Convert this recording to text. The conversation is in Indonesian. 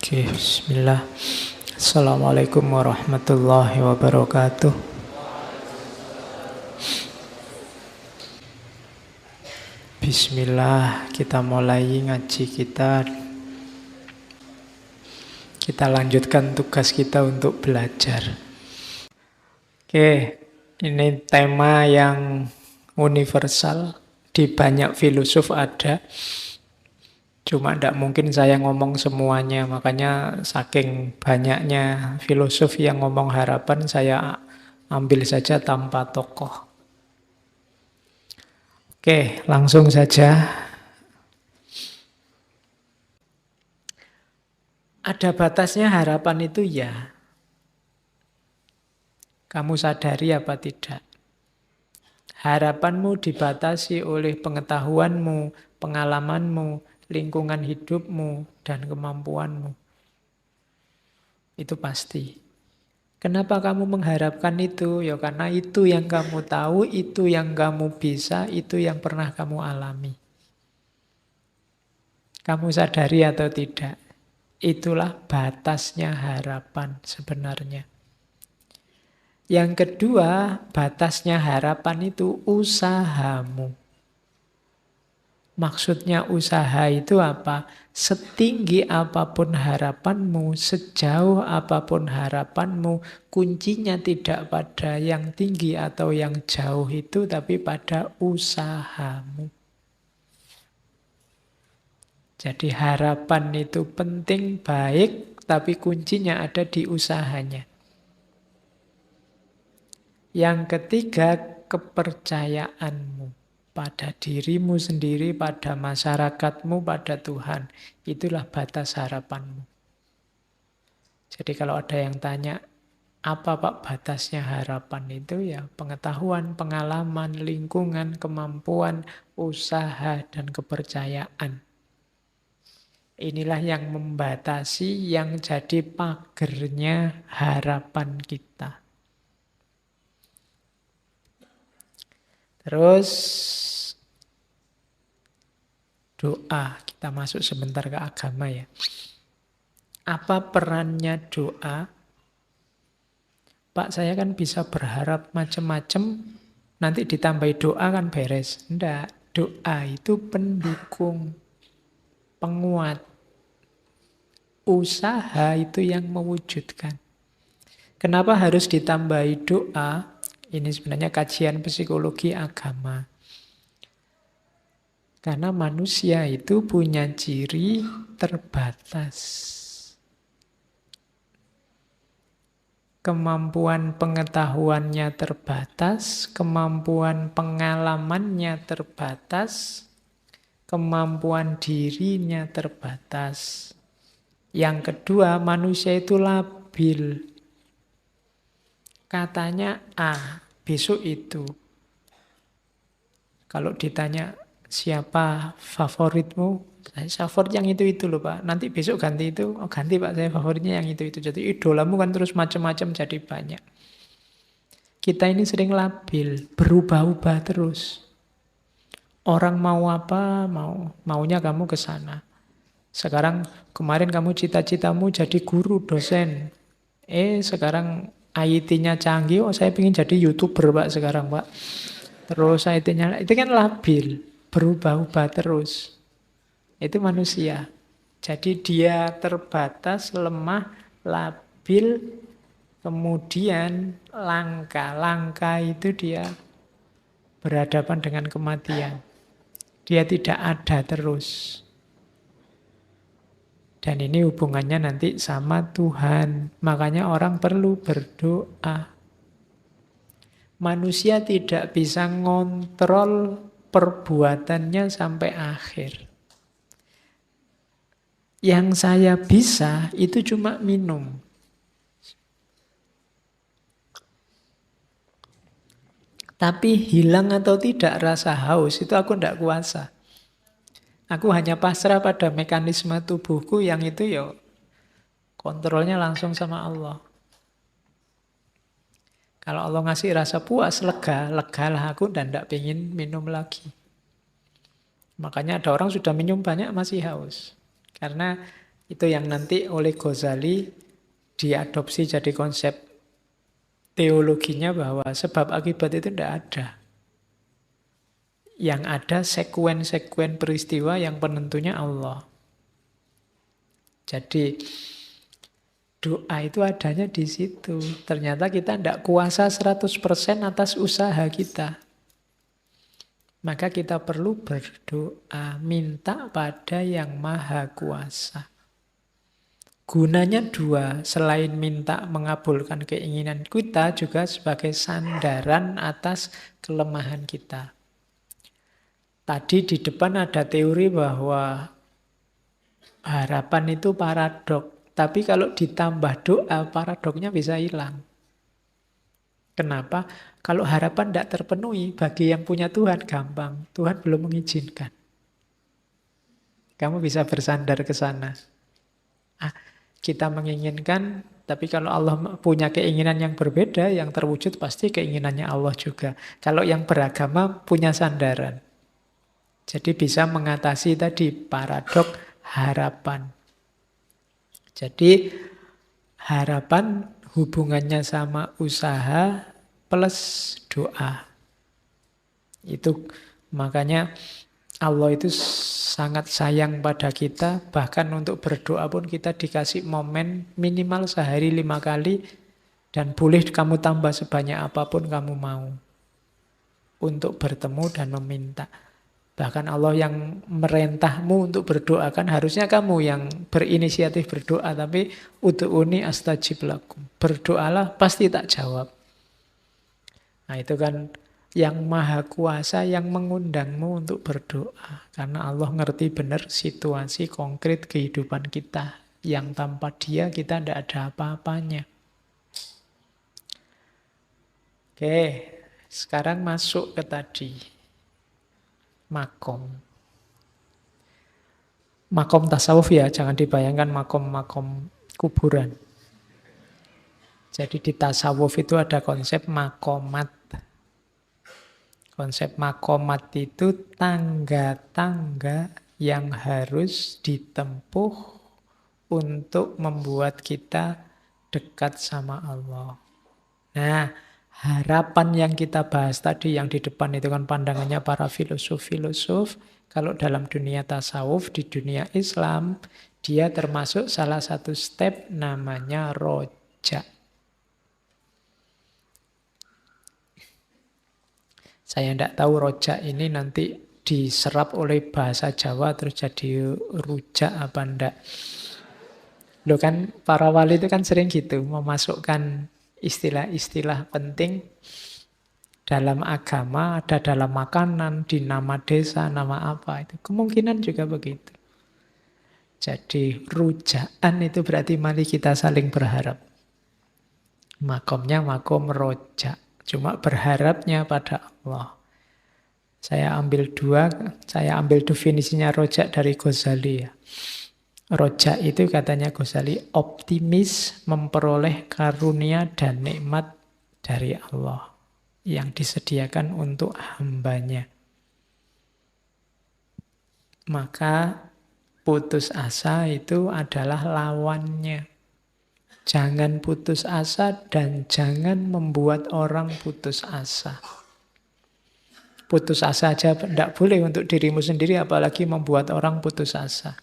Oke, bismillah. Assalamualaikum warahmatullahi wabarakatuh. Bismillah, kita mulai ngaji kita. Kita lanjutkan tugas kita untuk belajar. Oke, ini tema yang universal. Di banyak filosof ada. Cuma tidak mungkin saya ngomong semuanya, makanya saking banyaknya filosof yang ngomong harapan, saya ambil saja tanpa tokoh. Oke, langsung saja. Ada batasnya harapan itu ya. Kamu sadari apa tidak? Harapanmu dibatasi oleh pengetahuanmu, pengalamanmu, lingkungan hidupmu, dan kemampuanmu. Itu pasti. Kenapa kamu mengharapkan itu? Ya karena itu yang kamu tahu, itu yang kamu bisa, itu yang pernah kamu alami. Kamu sadari atau tidak? Itulah batasnya harapan sebenarnya. Yang kedua, batasnya harapan itu usahamu. Maksudnya usaha itu apa? Setinggi apapun harapanmu, sejauh apapun harapanmu, kuncinya tidak pada yang tinggi atau yang jauh itu, tapi pada usahamu. Jadi harapan itu penting, baik, tapi kuncinya ada di usahanya. Yang ketiga, kepercayaanmu. Pada dirimu sendiri, pada masyarakatmu, pada Tuhan. Itulah batas harapanmu. Jadi kalau ada yang tanya, apa Pak batasnya harapan itu? Ya pengetahuan, pengalaman, lingkungan, kemampuan, usaha, dan kepercayaan. Inilah yang membatasi, yang jadi pagernya harapan kita. Terus doa, kita masuk sebentar ke agama ya. Apa perannya doa? Pak, saya kan bisa berharap macam-macam, nanti ditambahi doa kan beres. Enggak, doa itu pendukung, penguat. Usaha itu yang mewujudkan. Kenapa harus ditambahi doa? Ini sebenarnya kajian psikologi agama. Karena manusia itu punya ciri terbatas. Kemampuan pengetahuannya terbatas, kemampuan pengalamannya terbatas, kemampuan dirinya terbatas. Yang kedua, manusia itu labil. Katanya A, besok itu. Kalau ditanya siapa favoritmu, saya favorit yang itu loh Pak. Nanti besok ganti itu, oh ganti Pak, saya favoritnya yang itu. Jadi idolamu kan terus macam-macam jadi banyak. Kita ini sering labil, berubah-ubah terus. Orang mau apa, maunya kamu ke sana. Sekarang kemarin kamu cita-citamu jadi guru, dosen. Sekarang IT-nya canggih, oh saya ingin jadi YouTuber Pak sekarang Pak. Terus IT-nya, itu kan labil, berubah-ubah terus. Itu manusia. Jadi dia terbatas, lemah, labil, kemudian langka. Langka itu dia berhadapan dengan kematian. Dia tidak ada terus. Dan ini hubungannya nanti sama Tuhan. Makanya orang perlu berdoa. Manusia tidak bisa ngontrol perbuatannya sampai akhir. Yang saya bisa itu cuma minum. Tapi hilang atau tidak rasa haus itu aku tidak kuasa. Aku hanya pasrah pada mekanisme tubuhku yang itu ya kontrolnya langsung sama Allah. Kalau Allah ngasih rasa puas, legalah aku dan tidak ingin minum lagi. Makanya ada orang sudah minum banyak masih haus. Karena Itu yang nanti oleh Ghazali diadopsi jadi konsep teologinya bahwa sebab akibat itu tidak ada. Yang ada sekuen-sekuen peristiwa yang penentunya Allah. Jadi doa itu adanya di situ. Ternyata kita tidak kuasa 100% atas usaha kita. Maka kita perlu berdoa, minta pada yang maha kuasa. Gunanya dua, selain minta mengabulkan keinginan kita, juga sebagai sandaran atas kelemahan kita. Tadi di depan ada teori bahwa harapan itu paradok. Tapi kalau ditambah doa, paradoknya bisa hilang. Kenapa? Kalau harapan tidak terpenuhi, bagi yang punya Tuhan gampang. Tuhan belum mengizinkan. Kamu bisa bersandar ke sana. Kita menginginkan, tapi kalau Allah punya keinginan yang berbeda, yang terwujud pasti keinginannya Allah juga. Kalau yang beragama punya sandaran. Jadi bisa mengatasi tadi paradok harapan. Jadi harapan hubungannya sama usaha plus doa. Itu makanya Allah itu sangat sayang pada kita, bahkan untuk berdoa pun kita dikasih momen minimal sehari 5 kali, dan boleh kamu tambah sebanyak apapun kamu mau untuk bertemu dan meminta. Bahkan Allah yang merintahmu untuk berdoa, kan harusnya kamu yang berinisiatif berdoa, tapi ud'uni astajib lakum. Berdoalah pasti tak jawab. Nah itu kan yang maha kuasa yang mengundangmu untuk berdoa. Karena Allah ngerti benar situasi konkret kehidupan kita. Yang tanpa dia kita tidak ada apa-apanya. Oke, sekarang masuk ke tadi. Makom. Makom tasawuf ya, jangan dibayangkan makom-makom kuburan. Jadi di tasawuf itu ada konsep makomat. Konsep makomat itu tangga-tangga yang harus ditempuh untuk membuat kita dekat sama Allah. Nah, harapan yang kita bahas tadi yang di depan itu kan pandangannya para filosof-filosof. Kalau dalam dunia tasawuf, di dunia Islam, dia termasuk salah satu step namanya roja. Saya tidak tahu rojak ini nanti diserap oleh bahasa Jawa terus jadi rujak apa enggak. Loh kan para wali itu kan sering gitu, memasukkan istilah-istilah penting dalam agama, ada dalam makanan, di nama desa, nama apa itu. Kemungkinan juga begitu. Jadi rujakan itu berarti mari kita saling berharap. Makomnya makom rojak. Cuma berharapnya pada Allah. Saya ambil definisinya rojak dari Ghazali ya. Rojak itu katanya Ghazali optimis memperoleh karunia dan nikmat dari Allah yang disediakan untuk hambanya. Maka putus asa itu adalah lawannya. Jangan putus asa dan jangan membuat orang putus asa. Putus asa aja tidak boleh untuk dirimu sendiri, apalagi membuat orang putus asa.